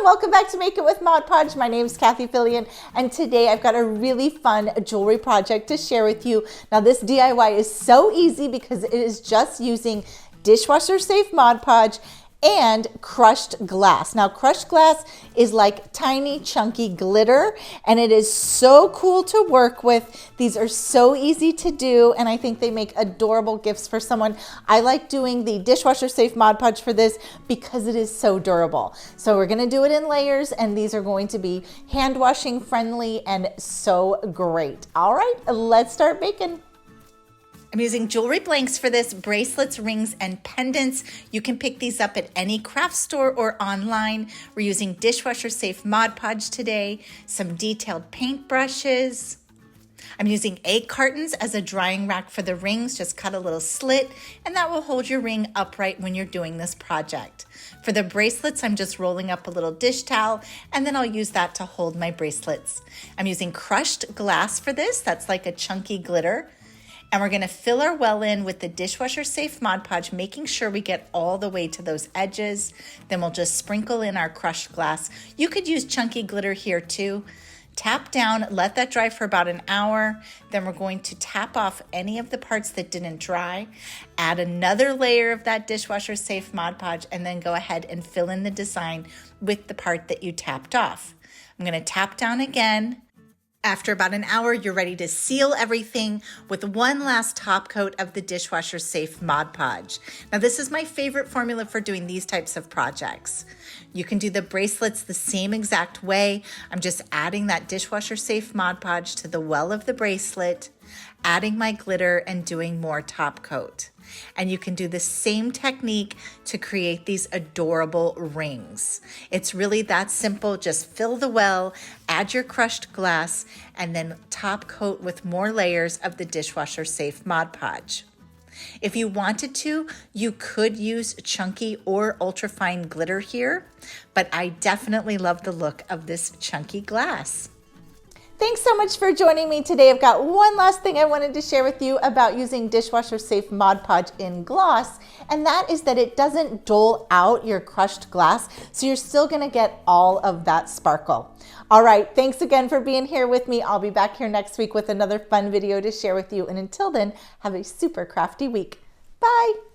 everyone, welcome back to Make It with Mod Podge. My name is Cathie and today I've got a really fun jewelry project to share with you. Now this DIY is so easy because it is just using Dishwasher Safe Mod Podge and crushed glass. Now crushed glass is like tiny chunky glitter and it is so cool to work with. These are so easy to do and I think they make adorable gifts for someone. I like doing the Dishwasher Safe Mod Podge for this because it is so durable. So we're gonna do it in layers and these are going to be hand washing friendly and so great. All right, let's start baking. I'm using jewelry blanks for this, bracelets, rings, and pendants. You can pick these up at any craft store or online. We're using Dishwasher Safe Mod Podge today, some detailed paint brushes. I'm using egg cartons as a drying rack for the rings. Just cut a little slit and that will hold your ring upright when you're doing this project. For the bracelets, I'm just rolling up a little dish towel and then I'll use that to hold my bracelets. I'm using crushed glass for this. That's like a chunky glitter. And we're gonna fill our well in with the Dishwasher Safe Mod Podge, making sure we get all the way to those edges. Then we'll just sprinkle in our crushed glass. You could use chunky glitter here too. Tap down, let that dry for about an hour. Then we're going to tap off any of the parts that didn't dry. Add another layer of that Dishwasher Safe Mod Podge and then go ahead and fill in the design with the part that you tapped off. I'm gonna tap down again. After about an hour, you're ready to seal everything with one last top coat of the Dishwasher Safe Mod Podge. Now this is my favorite formula for doing these types of projects. You can do the bracelets the same exact way. I'm just adding that Dishwasher Safe Mod Podge to the well of the bracelet, adding my glitter and doing more top coat. And you can do the same technique to create these adorable rings. It's really that simple. Just fill the well, add your crushed glass, and then top coat with more layers of the Dishwasher Safe Mod Podge. If you wanted to, you could use chunky or ultrafine glitter here, but I definitely love the look of this chunky glass. Thanks so much for joining me today. I've got one last thing I wanted to share with you about using Dishwasher Safe Mod Podge in gloss, and that is that it doesn't dull out your crushed glass, so you're still gonna get all of that sparkle. All right, thanks again for being here with me. I'll be back here next week with another fun video to share with you, and until then, have a super crafty week. Bye.